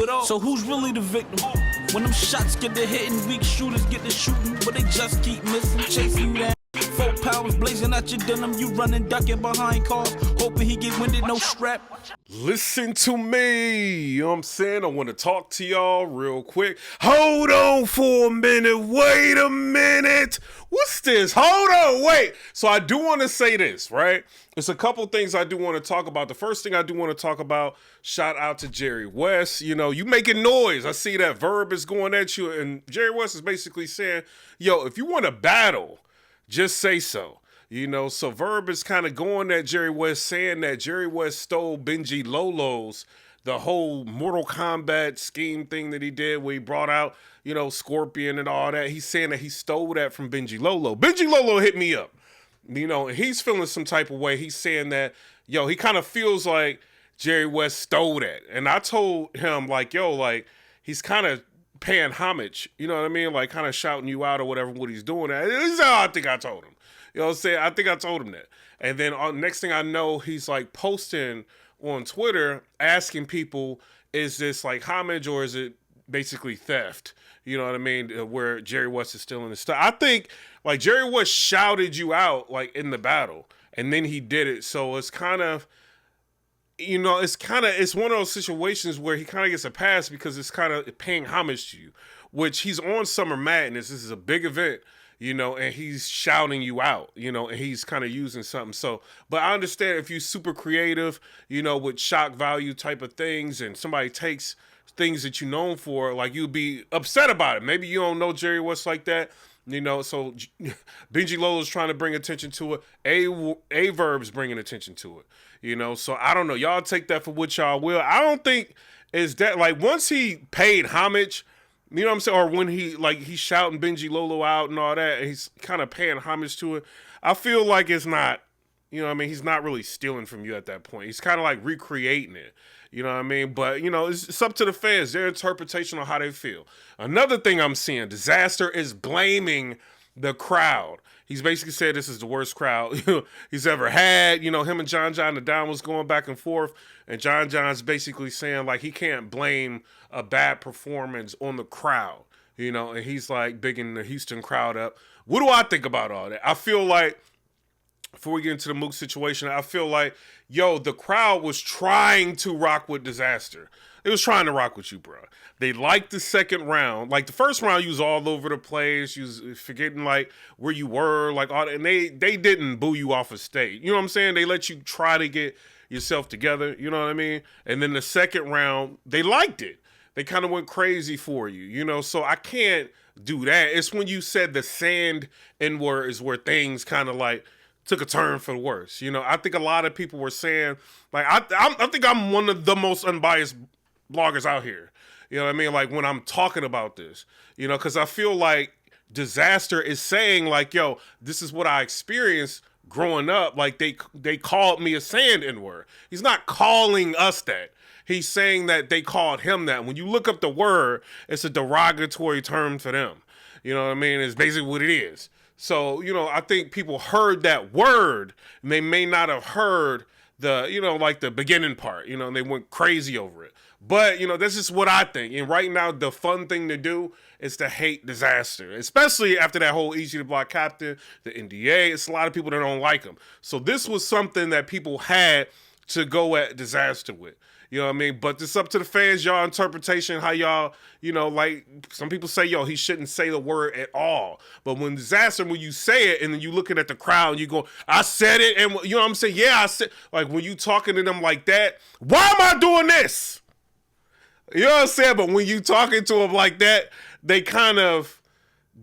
it all. So who's really the victim? When them shots get the hitting, weak shooters get the shooting, but they just keep missing, chasing you down. 4 powers blazing at your denim, you running, ducking behind cars, hoping he get winded, no strap. Listen to me, you know what I'm saying? I want to talk to y'all real quick. Hold on for a minute, wait a minute. What's this? Hold on, wait. So I do want to say this, right? There's a couple things I do want to talk about. The first thing I do want to talk about, shout out to Jerry Wess. You know, you making noise. I see that Verb is going at you, and Jerry Wess is basically saying, yo, if you want to battle, just say so. You know, so Verb is kind of going at Jerry Wess, saying that Jerry Wess stole Benji Lolo's, the whole Mortal Kombat scheme thing that he did where he brought out, you know, Scorpion and all that. He's saying that he stole that from Benji Lolo. Benji Lolo hit me up, you know, and he's feeling some type of way. He's saying that, yo, he kind of feels like Jerry Wess stole that. And I told him, like, yo, like, he's kind of paying homage, you know what I mean? Like, kind of shouting you out or whatever, what he's doing. This is how I think I told him. You know what I'm saying? I think I told him that. And then next thing I know, he's like posting on Twitter asking people, is this like homage or is it basically theft? You know what I mean? Where Jerry Wess is stealing his stuff. I think like Jerry Wess shouted you out like in the battle and then he did it. So it's kind of, you know, it's one of those situations where he kind of gets a pass because it's kind of paying homage to you, which he's on Summer Madness. This is a big event. You know, and he's shouting you out, you know, and he's kind of using something. So, but I understand if you're super creative, you know, with shock value type of things and somebody takes things that you're known for, like you'd be upset about it. Maybe you don't know Jerry Wess like that, you know, so Benji Lolo's trying to bring attention to it. A Verb's bringing attention to it, you know, so I don't know. Y'all take that for what y'all will. I don't think is that like once he paid homage, you know what I'm saying? Or when he's shouting Benji Lolo out and all that, and he's kind of paying homage to it. I feel like it's not, you know what I mean? He's not really stealing from you at that point. He's kind of like recreating it. You know what I mean? But, you know, it's up to the fans, their interpretation on how they feel. Another thing I'm seeing, Dizaster is blaming the crowd. He's basically said this is the worst crowd he's ever had. You know, him and John, the Don was going back and forth. And John's basically saying, like, he can't blame a bad performance on the crowd. You know, and he's, like, bigging the Houston crowd up. What do I think about all that? I feel like, before we get into the Mook situation, I feel like, yo, the crowd was trying to rock with Dizaster. They was trying to rock with you, bro. They liked the second round. Like, the first round, you was all over the place. You was forgetting, like, where you were. Like, all, and they didn't boo you off of stage. You know what I'm saying? They let you try to get yourself together. You know what I mean? And then the second round, they liked it. They kind of went crazy for you, you know? So I can't do that. It's when you said the sand N-word is where things kind of, like, took a turn for the worse. You know, I think a lot of people were saying, like, I think I'm one of the most unbiased bloggers out here. You know what I mean? Like, when I'm talking about this, you know, because I feel like Dizaster is saying, like, yo, this is what I experienced growing up. Like, they called me a sand N-word. He's not calling us that. He's saying that they called him that. When you look up the word, it's a derogatory term for them. You know what I mean? It's basically what it is. So, you know, I think people heard that word, and they may not have heard the, you know, like the beginning part, you know, and they went crazy over it. But, you know, this is what I think. And right now, the fun thing to do is to hate Dizaster, especially after that whole Easy to Block Captain, the NDA. It's a lot of people that don't like him. So this was something that people had to go at Dizaster with. You know what I mean? But it's up to the fans, y'all interpretation, how y'all, you know, like some people say, yo, he shouldn't say the word at all. But when Dizaster, when you say it and then you looking at the crowd and you go, I said it. And you know what I'm saying? Yeah, I said, like when you talking to them like that, why am I doing this? You know what I'm saying? But when you talking to them like that, they kind of,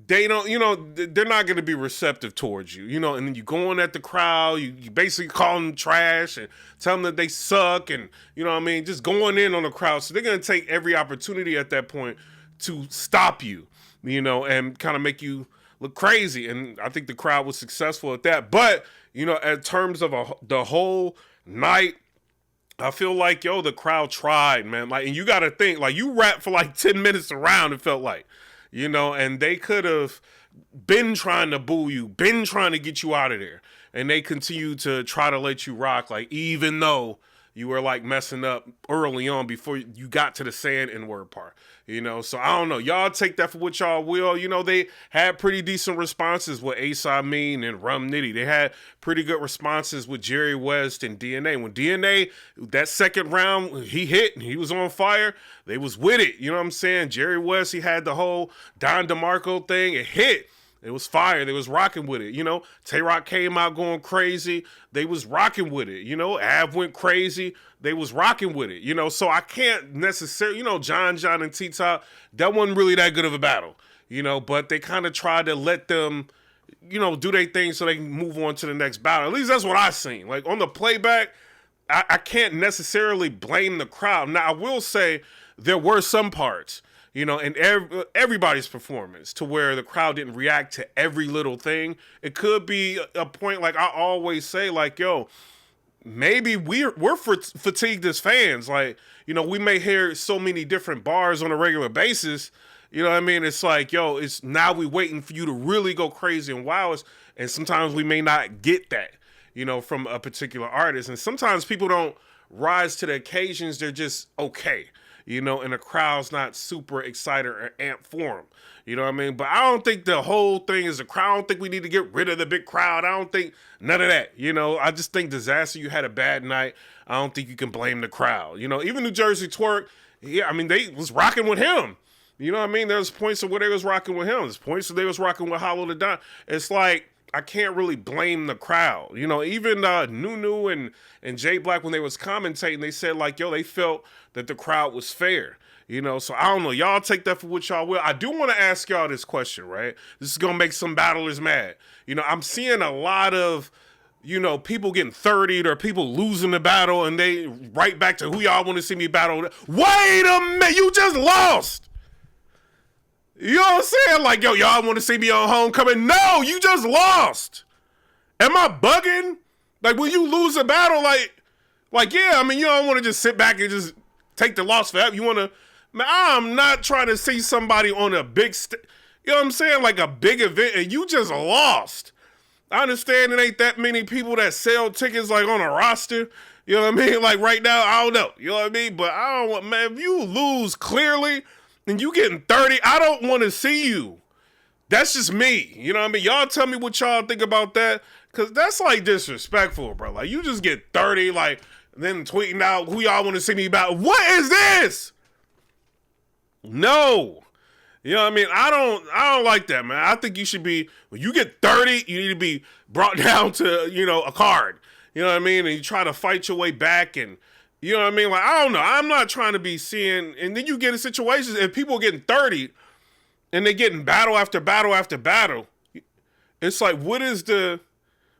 they don't, you know, they're not going to be receptive towards you, you know, and then you going at the crowd, you basically call them trash and tell them that they suck and, you know what I mean, just going in on the crowd. So they're going to take every opportunity at that point to stop you, you know, and kind of make you look crazy. And I think the crowd was successful at that. But, you know, in terms of the whole night, I feel like, yo, the crowd tried, man. Like, and you got to think, like, you rapped for like 10 minutes around, it felt like. You know, and they could have been trying to boo you, been trying to get you out of there. And they continue to try to let you rock, like, even though you were like messing up early on before you got to the saying N-word part, you know? So I don't know. Y'all take that for what y'all will. You know, they had pretty decent responses with Ace I Mean and Rum Nitty. They had pretty good responses with Jerry West and DNA. When DNA, that second round, he hit and he was on fire, they was with it. You know what I'm saying? Jerry West, he had the whole Don DeMarco thing. It hit. It was fire. They was rocking with it. You know, Tay-Rock came out going crazy. They was rocking with it. You know, Av went crazy. They was rocking with it. You know, so I can't necessarily, you know, John and T-Top, that wasn't really that good of a battle. You know, but they kind of tried to let them, you know, do their thing so they can move on to the next battle. At least that's what I seen. Like, on the playback, I can't necessarily blame the crowd. Now, I will say there were some parts, you know, in everybody's performance to where the crowd didn't react to every little thing. It could be a point, like I always say, like, yo, maybe we're fatigued as fans. Like, you know, we may hear so many different bars on a regular basis. You know what I mean? It's like, yo, it's now we waiting for you to really go crazy and wow us. And sometimes we may not get that, you know, from a particular artist. And sometimes people don't rise to the occasions. They're just okay. You know, and the crowd's not super excited or amped for them. You know what I mean? But I don't think the whole thing is a crowd. I don't think we need to get rid of the big crowd. I don't think none of that. You know, I just think Dizaster, you had a bad night. I don't think you can blame the crowd. You know, even New Jersey Twerk, yeah, I mean, they was rocking with him. You know what I mean? There's points of where they was rocking with him. There's points where they was rocking with Hollow the Don. It's like, I can't really blame the crowd. You know, even Nunu and Jay Black, when they was commentating, they said, like, yo, they felt that the crowd was fair. You know, so I don't know. Y'all take that for what y'all will. I do want to ask y'all this question, right? This is going to make some battlers mad. You know, I'm seeing a lot of, you know, people getting 30'd or people losing the battle and they right back to who y'all want to see me battle. Wait a minute, you just lost. You know what I'm saying? Like, yo, y'all want to see me on Homecoming? No, you just lost. Am I bugging? Like, when you lose a battle, like, yeah, I mean, you don't want to just sit back and just take the loss forever. You want to, man, I'm not trying to see somebody on a big, you know what I'm saying? Like a big event and you just lost. I understand it ain't that many people that sell tickets like on a roster. You know what I mean? Like right now, I don't know. You know what I mean? But I don't want, man, if you lose clearly, and you getting 30, I don't want to see you. That's just me. You know what I mean? Y'all tell me what y'all think about that. Because that's like disrespectful, bro. Like, you just get 30, like, then tweeting out who y'all want to see me about. What is this? No. You know what I mean? I don't like that, man. I think you should be, when you get 30, you need to be brought down to, you know, a card. You know what I mean? And you try to fight your way back and, you know what I mean? Like, I don't know. I'm not trying to be seeing, and then you get in situations, if people are getting 30 and they're getting battle after battle after battle, it's like, what is the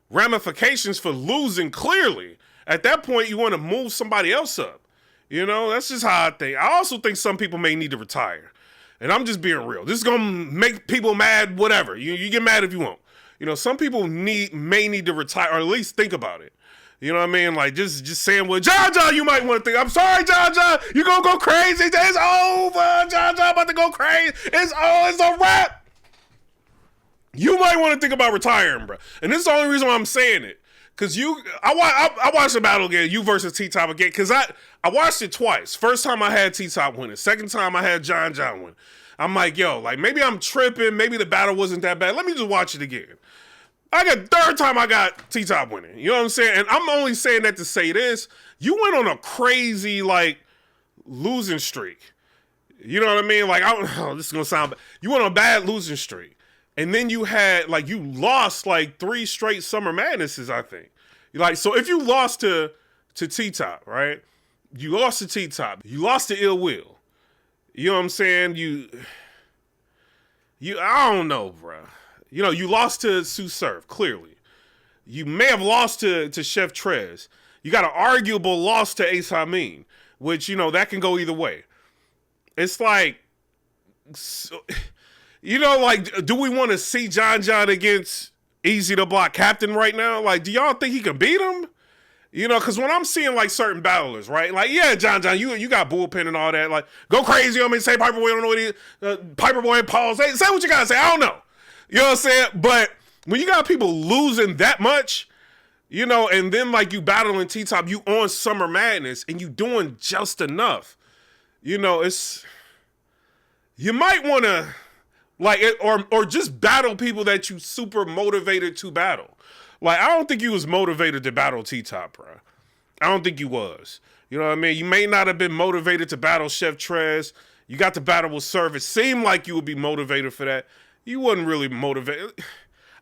ramifications for losing clearly? At that point, you want to move somebody else up. You know, that's just how I think. I also think some people may need to retire. And I'm just being real. This is going to make people mad, whatever. You get mad if you want. You know, some people may need to retire, or at least think about it. You know what I mean? Like, just saying, well, John, you might want to think, I'm sorry, John, you going to go crazy. It's over. John, about to go crazy. It's a wrap. You might want to think about retiring, bro. And this is the only reason why I'm saying it. Because I watched the battle again, you versus T-Top again, because I watched it twice. First time I had T-Top winning. Second time I had John win. I'm like, yo, like, maybe I'm tripping. Maybe the battle wasn't that bad. Let me just watch it again. Third time I got T-Top winning. You know what I'm saying? And I'm only saying that to say this. You went on a crazy, like, losing streak. You know what I mean? Like, this is going to sound bad. You went on a bad losing streak. And then you had, like, you lost, like, 3 straight Summer Madnesses, I think. Like, so if you lost to T-Top, right? You lost to T-Top. You lost to Ill Will. You know what I'm saying? I don't know, bro. You know, you lost to Sue Surf, clearly. You may have lost to Chef Trez. You got an arguable loss to Ace Hameen, which, you know, that can go either way. It's like, you know, like, do we want to see John against Easy to Block Captain right now? Like, do y'all think he can beat him? You know, because when I'm seeing, like, certain battlers, right? Like, yeah, John, you got bullpen and all that. Like, go crazy on me, say PIPERBOY, I don't know what he is. PIPERBOY and Paul, say what you got to say. I don't know. You know what I'm saying? But when you got people losing that much, You know, and then like you battling T-Top, you on Summer Madness, and you doing just enough. You know, you might want to like it, or just battle people that you super motivated to battle. Like, I don't think you was motivated to battle T-Top, bro. I don't think you was. You know what I mean? You may not have been motivated to battle Chef Trez. You got to battle with Serve. It seemed like you would be motivated for that. You wasn't really motivated.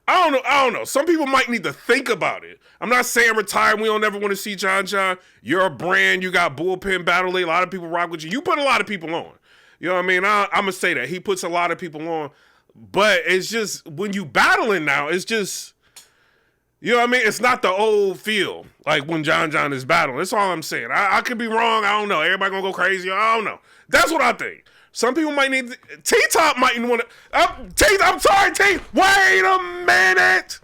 I don't know. Some people might need to think about it. I'm not saying retire. We don't ever want to see John John. You're a brand. You got bullpen battle league. A lot of people rock with you. You put a lot of people on. You know what I mean? I'm going to say that. He puts a lot of people on. But it's just, when you battling now, it's just, you know what I mean? It's not the old feel, like when John John is battling. That's all I'm saying. I could be wrong. I don't know. Everybody going to go crazy. I don't know. That's what I think. Some people might need T-Top might want to. I'm sorry, T. Wait a minute.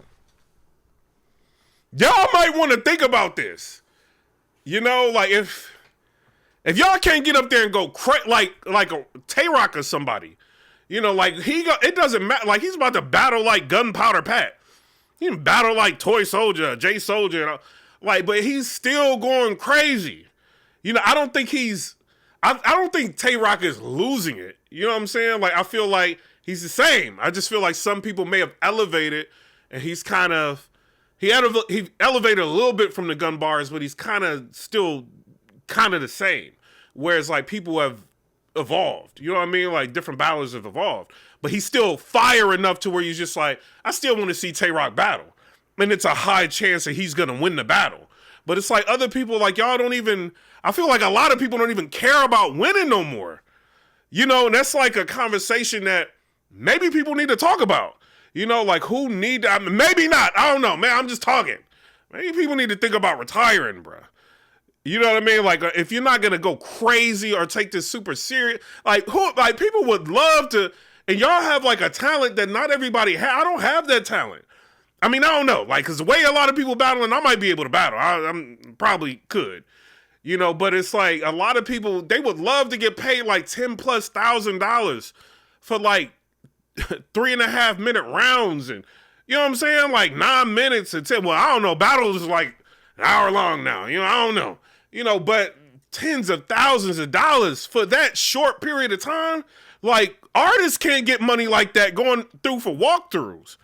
Y'all might want to think about this. You know, like if y'all can't get up there and go like a Twork or somebody, you know, like it doesn't matter. Like he's about to battle like Gunpowder Pat. He can battle like Toy Soldier, J Soldier, you know? Like, but he's still going crazy. You know, I don't think Twork is losing it. You know what I'm saying? Like, I feel like he's the same. I just feel like some people may have elevated, and he's kind of, he elevated a little bit from the gun bars, but he's kind of still kind of the same. Whereas, like, people have evolved. You know what I mean? Like, different battlers have evolved. But he's still fire enough to where you're just like, I still want to see Twork battle. And it's a high chance that he's going to win the battle. But it's like other people, like, y'all don't even, I feel like a lot of people don't even care about winning no more. You know, and that's like a conversation that maybe people need to talk about. You know, like who need, maybe not. I don't know, man. I'm just talking. Maybe people need to think about retiring, bro. You know what I mean? Like, if you're not going to go crazy or take this super serious, like people would love to, and y'all have like a talent that not everybody has. I don't have that talent. I mean, I don't know. Like, because the way a lot of people battling, I might be able to battle. I'm probably could. You know, but it's like a lot of people, they would love to get paid like $10,000+ for like 3.5 minute rounds. And you know what I'm saying? Like 9 minutes and 10. Well, I don't know. Battles is like an hour long now. You know, I don't know. You know, but tens of thousands of dollars for that short period of time. Like artists can't get money like that going through for walkthroughs.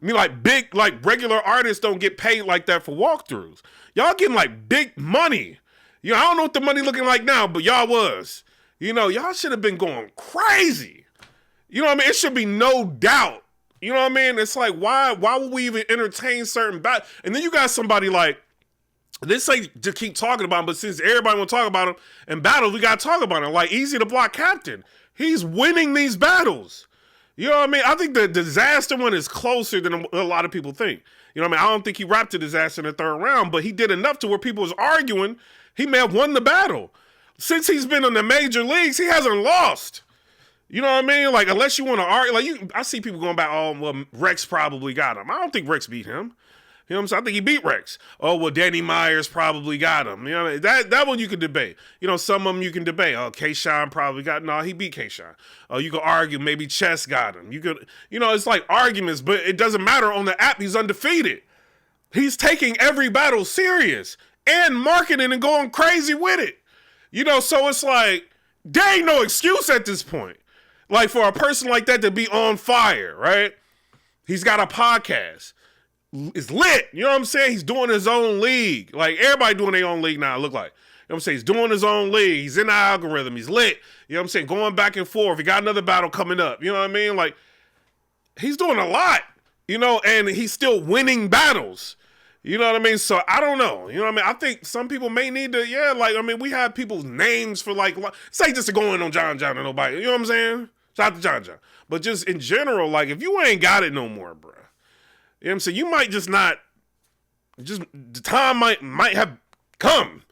I mean, like big, like regular artists don't get paid like that for walkthroughs. Y'all getting like big money. You know, I don't know what the money looking like now, but y'all was. You know, y'all should have been going crazy. You know what I mean? It should be no doubt. You know what I mean? It's like, why would we even entertain certain battles? And then you got somebody like, this ain't to keep talking about him, but since everybody want to talk about him in battles, we got to talk about him. Like, Easy to Block Captain. He's winning these battles. You know what I mean? I think the Disaster one is closer than a lot of people think. You know what I mean? I don't think he rapped the Disaster in the third round, but he did enough to where people was arguing he may have won the battle. Since he's been in the major leagues, he hasn't lost. You know what I mean? Like, unless you want to argue, like I see people going back, oh, well, Rex probably got him. I don't think Rex beat him. You know what I'm saying? I think he beat Rex. Oh, well, Danny Myers probably got him. You know what I mean? That one you can debate. You know, some of them you can debate. Oh, K-Shine probably got him. No, he beat K-Shine. Oh, you could argue maybe Chess got him. You could, you know, it's like arguments, but it doesn't matter. On the app, he's undefeated. He's taking every battle serious and marketing and going crazy with it. You know, so it's like, there ain't no excuse at this point. Like, for a person like that to be on fire, right? He's got a podcast. It's lit. You know what I'm saying? He's doing his own league. Like, everybody doing their own league now, it look like. You know what I'm saying? He's doing his own league. He's in the algorithm. He's lit. You know what I'm saying? Going back and forth. He got another battle coming up. You know what I mean? Like, he's doing a lot. You know, and he's still winning battles. You know what I mean? So, I don't know. You know what I mean? I think some people may need to, yeah, like, I mean, we have people's names for, like, say just to go in on John John or nobody. You know what I'm saying? Shout out to John John. But just in general, like, if you ain't got it no more, bro. You know what I'm saying? You might just not, just, the time might have come.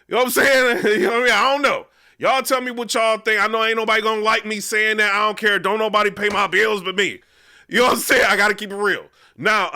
You know what I'm saying? You know what I mean? I don't know. Y'all tell me what y'all think. I know ain't nobody gonna like me saying that. I don't care. Don't nobody pay my bills but me. You know what I'm saying? I gotta keep it real. Now,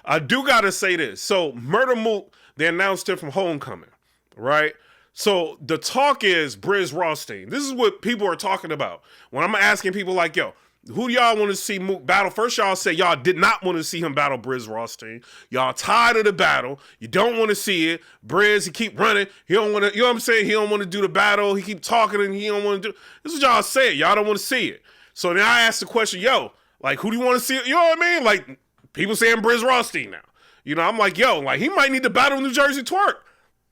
I do gotta say this. So, Murder Mook, they announced it from Homecoming, right? So, the talk is Brizz Rothstein. This is what people are talking about. When I'm asking people like, yo, Who do y'all want to see Mook battle? First, y'all said y'all did not want to see him battle Brizz Rothstein. Y'all tired of the battle. You don't want to see it. Brizz, he keep running. He don't want to, you know what I'm saying? He don't want to do the battle. He keep talking and he don't want to do. This is what y'all said. Y'all don't want to see it. So then I asked the question, yo, like, who do you want to see? You know what I mean? Like, people saying Brizz Rothstein now. You know, I'm like, yo, like, he might need to battle New Jersey Twerk,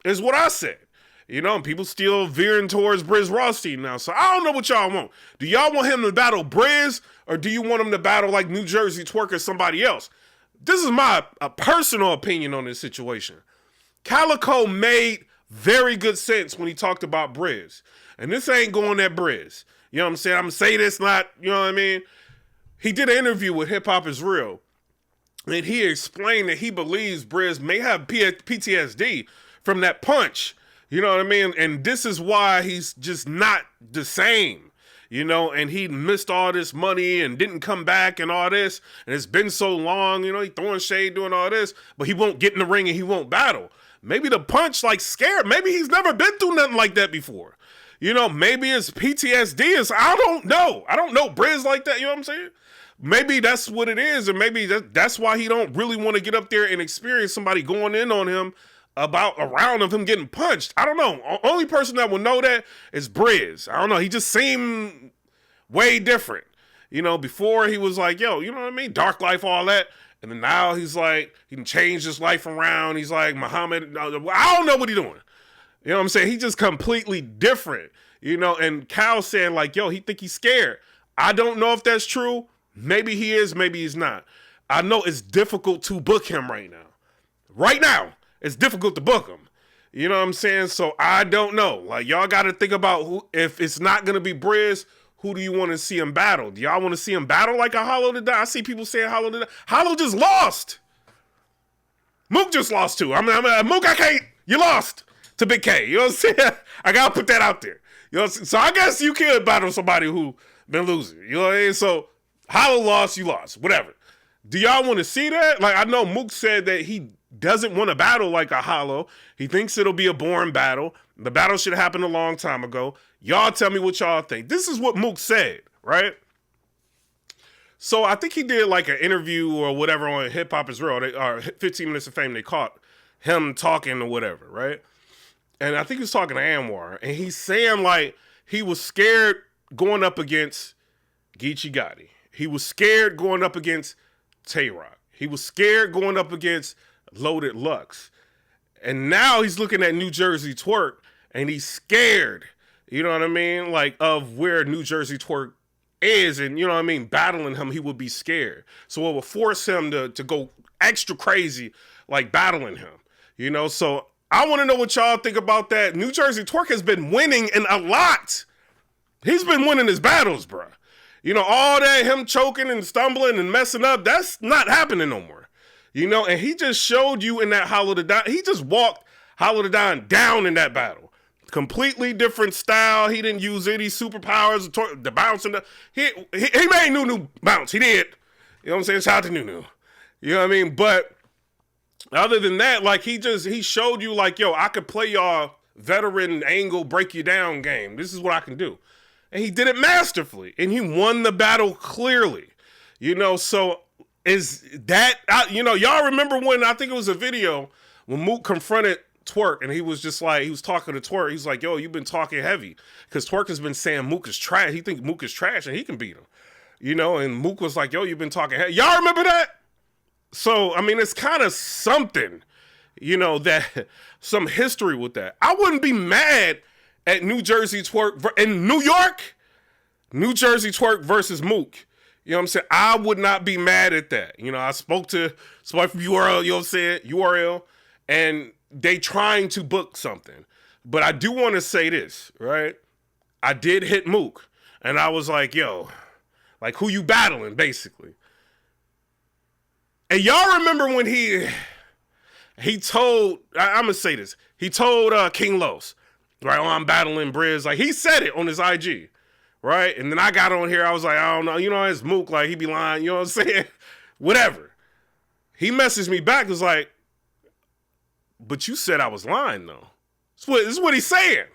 is what I said. You know, and people still veering towards Brizz Rothstein now. So I don't know what y'all want. Do y'all want him to battle Brizz, or do you want him to battle like New Jersey Twerk or somebody else? This is my personal opinion on this situation. Calico made very good sense when he talked about Brizz. And this ain't going at Brizz. You know what I'm saying? I'm going to say this, not, you know what I mean? He did an interview with Hip Hop Is Real. And he explained that he believes Brizz may have PTSD from that punch. You know what I mean? And this is why he's just not the same, you know, and he missed all this money and didn't come back and all this. And it's been so long, you know, he throwing shade, doing all this, but he won't get in the ring and he won't battle. Maybe the punch like scared. Maybe he's never been through nothing like that before. You know, maybe it's PTSD. I don't know. I don't know Brizz like that. You know what I'm saying? Maybe that's what it is. And maybe that's why he don't really want to get up there and experience somebody going in on him about a round of him getting punched. I don't know. Only person that will know that is Brizz. I don't know. He just seemed way different. You know, before he was like, yo, you know what I mean? Dark life, all that. And then now he's like, he can change his life around. He's like Muhammad. I don't know what he's doing. You know what I'm saying? He's just completely different. You know, and Cal said like, yo, he think he's scared. I don't know if that's true. Maybe he is, maybe he's not. I know it's difficult to book him right now. Right now. It's difficult to book him. You know what I'm saying? So I don't know. Like, y'all got to think about who, if it's not going to be Brizz, who do you want to see him battle? Do y'all want to see him battle like a Hollow to Die? I see people saying Hollow to Die. Hollow just lost. Mook just lost too. Mook, I can't. You lost to Big K. You know what I'm saying? I got to put that out there. You know what I'm saying? So I guess you could battle somebody who been losing. You know what I mean? So Hollow lost, you lost. Whatever. Do y'all want to see that? Like, I know Mook said that he doesn't want to battle like a Hollow. He thinks it'll be a boring battle. The battle should have happened a long time ago. Y'all tell me what y'all think. This is what Mook said, right? So I think he did like an interview or whatever on Hip Hop Is Real, or 15 Minutes of Fame. They caught him talking or whatever, right? And I think he was talking to Anwar. And he's saying like he was scared going up against Geechee Gotti. He was scared going up against Tay-Rock. He was scared going up against Loaded Lux. And now he's looking at New Jersey Twerk and he's scared, you know what I mean? Like of where New Jersey Twerk is, and you know what I mean? Battling him, he would be scared. So it would force him to go extra crazy, like battling him, you know? So I want to know what y'all think about that. New Jersey Twerk has been winning in a lot. He's been winning his battles, bruh. You know, all that, him choking and stumbling and messing up, that's not happening no more. You know, and he just showed you in that Hollow to Die. He just walked Hollow to Die down in that battle. Completely different style. He didn't use any superpowers, the bounce and he made Nunu bounce. He did. You know what I'm saying? Shout out to Nunu. You know what I mean? But other than that, like he showed you like, yo, I could play y'all veteran angle, break you down game. This is what I can do. And he did it masterfully. And he won the battle clearly. You know, so is that, you know, y'all remember when, I think it was a video, when Mook confronted Twork and he was just like, he was talking to Twork. He's like, yo, you've been talking heavy. Because Twork has been saying Mook is trash. He thinks Mook is trash and he can beat him. You know, and Mook was like, yo, you've been talking heavy. Y'all remember that? So, I mean, it's kind of something, you know, that some history with that. I wouldn't be mad at New Jersey Twerk in New York, New Jersey Twerk versus Mook. You know what I'm saying? I would not be mad at that. You know, I spoke from URL, you know what I'm saying? URL, and they trying to book something. But I do want to say this, right? I did hit Mook, and I was like, yo, like, who you battling, basically? And y'all remember when he told, I'm going to say this, he told King Los, right, oh, I'm battling Brizz. Like, he said it on his IG, right? And then I got on here, I was like, I don't know, you know, it's Mook, like, he be lying, you know what I'm saying? Whatever. He messaged me back, was like, but you said I was lying, though. This is what he's saying.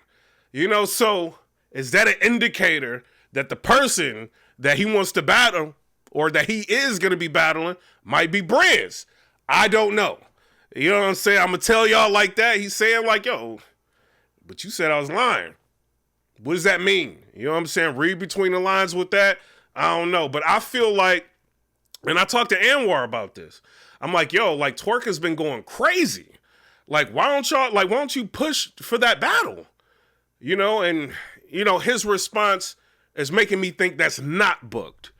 You know, so is that an indicator that the person that he wants to battle or that he is going to be battling might be Brizz. I don't know. You know what I'm saying? I'm going to tell y'all like that. He's saying like, yo, but you said I was lying. What does that mean? You know what I'm saying? Read between the lines with that. I don't know. But I feel like, and I talked to Anwar about this. I'm like, yo, like Twork has been going crazy. Like, why don't you push for that battle? You know, and, you know, his response is making me think that's not booked.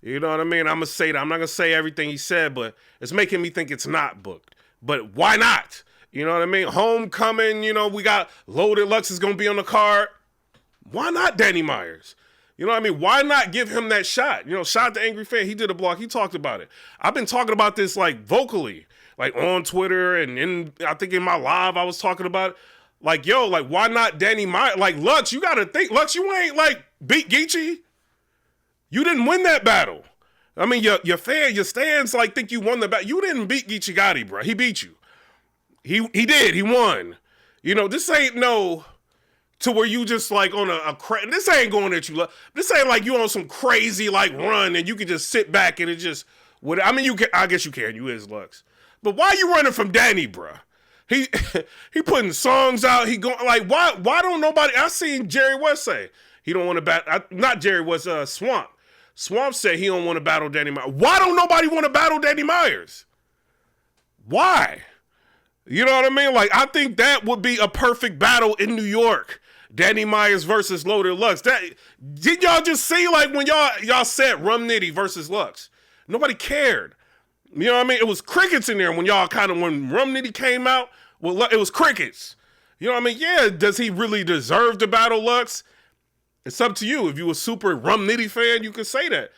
You know what I mean? I'm going to say that. I'm not going to say everything he said, but it's making me think it's not booked. But why not? You know what I mean? Homecoming, you know, we got Loaded Lux is going to be on the card. Why not Danny Myers? You know what I mean? Why not give him that shot? You know, shout out to Angry Fan. He did a blog. He talked about it. I've been talking about this like vocally, like on Twitter and I think in my live I was talking about it. Like, yo, like why not Danny Myers? Like Lux, you got to think. Lux, you ain't like beat Geechee. You didn't win that battle. I mean, your stands like think you won the battle. You didn't beat Geechee Gotti, bro. He beat you. He did. He won. You know, this ain't no to where you just like on this ain't going at you. This ain't like you on some crazy like run and you can just sit back and it just I mean, you can. I guess you can. You is Lux. But why you running from Danny, bro? He putting songs out. He going like why don't nobody? I seen Jerry Wess say he don't want to battle. Not Jerry Wess. Swamp. Swamp said he don't want to battle Danny Myers. Why don't nobody want to battle Danny Myers? Why? You know what I mean? Like, I think that would be a perfect battle in New York. Danny Myers versus Loaded Lux. Did y'all just see, like, when y'all said Rum Nitty versus Lux? Nobody cared. You know what I mean? It was crickets in there when when Rum Nitty came out, well, it was crickets. You know what I mean? Yeah, does he really deserve to battle Lux? It's up to you. If you a super Rum Nitty fan, you can say that.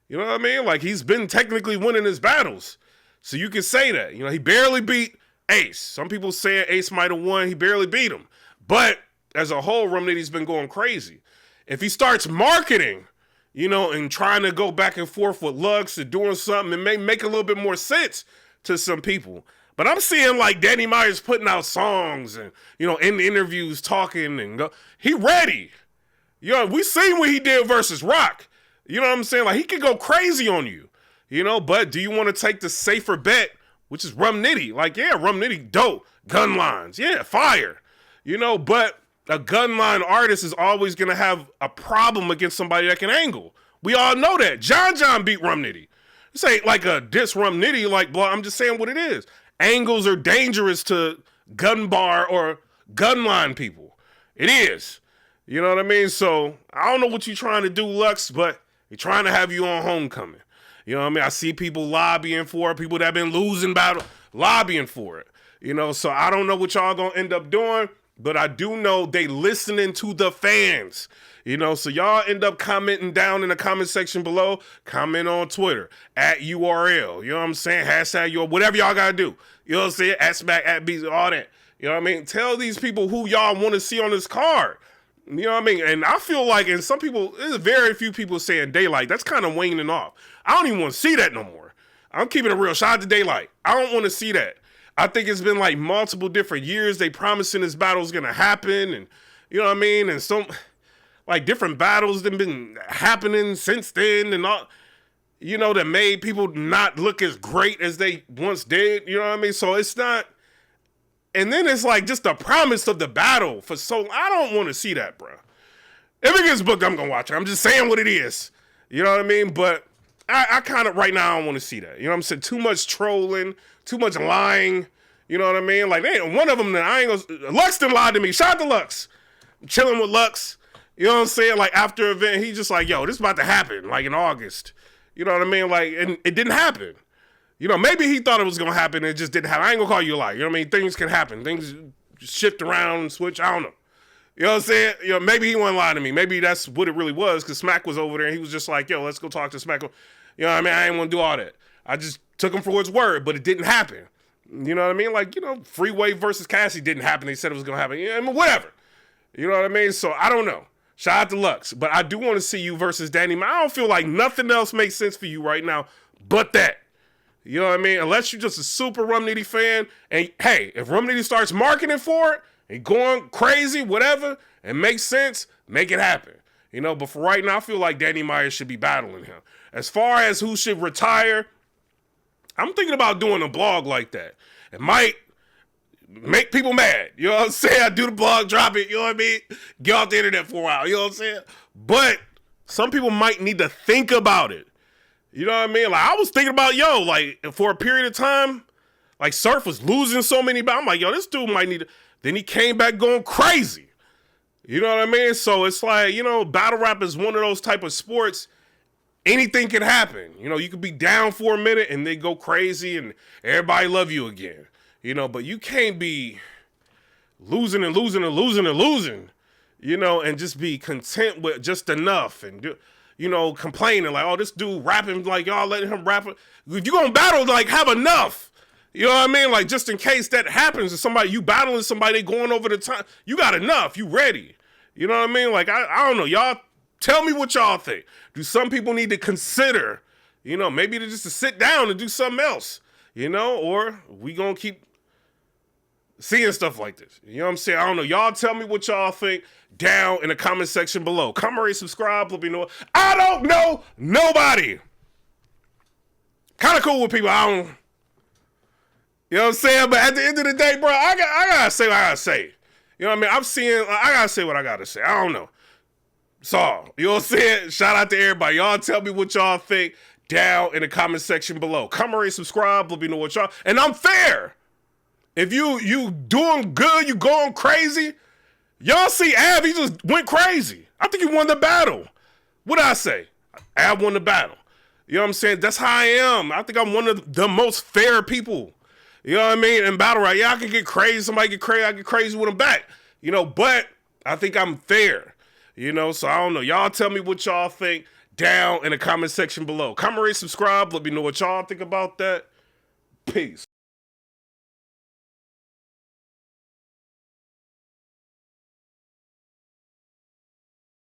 You know what I mean? Like, he's been technically winning his battles. So you can say that. You know, he barely beat Ace. Some people saying Ace might have won. He barely beat him. But as a whole, Rum Nitty's been going crazy. If he starts marketing, you know, and trying to go back and forth with Lux and doing something, it may make a little bit more sense to some people. But I'm seeing like Danny Myers putting out songs and, you know, in interviews talking and he ready. You know, we seen what he did versus Rock. You know what I'm saying? Like, he could go crazy on you, you know, but do you want to take the safer bet, which is Rum Nitty? Like, yeah, Rum Nitty, dope. Gun lines, yeah, fire. You know, but a gun line artist is always going to have a problem against somebody that can angle. We all know that. John beat Rum Nitty. This ain't like a diss Rum Nitty, like, blah, I'm just saying what it is. Angles are dangerous to gun bar or gun line people. It is. You know what I mean? So, I don't know what you're trying to do, Lux, but you're trying to have you on Homecoming. You know what I mean? I see people lobbying for it, people that have been losing battle, lobbying for it. You know, so I don't know what y'all gonna end up doing, but I do know they listening to the fans. You know, so y'all end up commenting down in the comment section below. Comment on Twitter, at URL. You know what I'm saying? Hashtag whatever y'all gotta do. You know what I'm saying? At Smack, at Beats, all that. You know what I mean? Tell these people who y'all want to see on this card. You know what I mean? And I feel like, and some people, there's very few people saying Daylight. That's kind of waning off. I don't even want to see that no more. I'm keeping it real. Shout out to Daylight. I don't want to see that. I think it's been like multiple different years. They promising this battle's going to happen. And you know what I mean? And some, like different battles that been happening since then and all, you know, that made people not look as great as they once did. You know what I mean? So it's not. And then it's like just the promise of the battle for so I don't want to see that, bro. If it gets booked, I'm going to watch it. I'm just saying what it is. You know what I mean? But I kind of, right now, I don't want to see that. You know what I'm saying? Too much trolling, too much lying. You know what I mean? Like, they ain't one of them that I ain't going to, Lux done lied to me. Shout out to Lux. I'm chilling with Lux. You know what I'm saying? Like, after event, he just like, yo, this is about to happen, like in August. You know what I mean? Like, and it didn't happen. You know, maybe he thought it was going to happen and it just didn't happen. I ain't going to call you a lie. You know what I mean? Things can happen. Things shift around, switch. I don't know. You know what I'm saying? You know, maybe he wasn't lying to me. Maybe that's what it really was because Smack was over there and he was just like, yo, let's go talk to Smack. You know what I mean? I ain't want to do all that. I just took him for his word, but it didn't happen. You know what I mean? Like, you know, Freeway versus Cassie didn't happen. They said it was going to happen. Yeah, I mean, whatever. You know what I mean? So, I don't know. Shout out to Lux. But I do want to see you versus Danny. I don't feel like nothing else makes sense for you right now but that. You know what I mean? Unless you're just a super Rum Nitty fan. And, hey, if Rum Nitty starts marketing for it and going crazy, whatever, and makes sense, make it happen. You know, but for right now, I feel like Danny Myers should be battling him. As far as who should retire, I'm thinking about doing a blog like that. It might make people mad. You know what I'm saying? I do the blog, drop it, you know what I mean? Get off the internet for a while, you know what I'm saying? But some people might need to think about it. You know what I mean? Like, I was thinking about, like, for a period of time, like, Surf was losing so many battles. I'm like, this dude might need to. Then he came back going crazy. You know what I mean? So it's like, battle rap is one of those type of sports. Anything can happen. You could be down for a minute and they go crazy and everybody love you again. But you can't be losing and losing and losing and losing, and just be content with just enough and, complaining like, oh, this dude rapping, like, y'all letting him rap. If you gonna battle, like, have enough. You know what I mean? Like, just in case that happens to somebody, you battling somebody, going over the time, you got enough, you ready. You know what I mean? Like, I don't know, y'all tell me what y'all think. Do some people need to consider, maybe to sit down and do something else, or we gonna keep seeing stuff like this? You know what I'm saying? I don't know. Y'all tell me what y'all think down in the comment section below. Comment, rate, subscribe, let me know. I don't know nobody. Kind of cool with people. You know what I'm saying? But at the end of the day, bro, I gotta say what I gotta say. You know what I mean? I gotta say what I gotta say. I don't know. So, you know what I'm saying? Shout out to everybody. Y'all tell me what y'all think down in the comment section below. Comment, rate, subscribe, let me know what y'all. And I'm fair. If you doing good, you going crazy. Y'all see Av, he just went crazy. I think he won the battle. What did I say? Av won the battle. You know what I'm saying? That's how I am. I think I'm one of the most fair people. You know what I mean? In battle rap, I can get crazy. Somebody get crazy, I get crazy with them back. But I think I'm fair. So I don't know. Y'all tell me what y'all think down in the comment section below. Comment, rate, subscribe. Let me know what y'all think about that. Peace.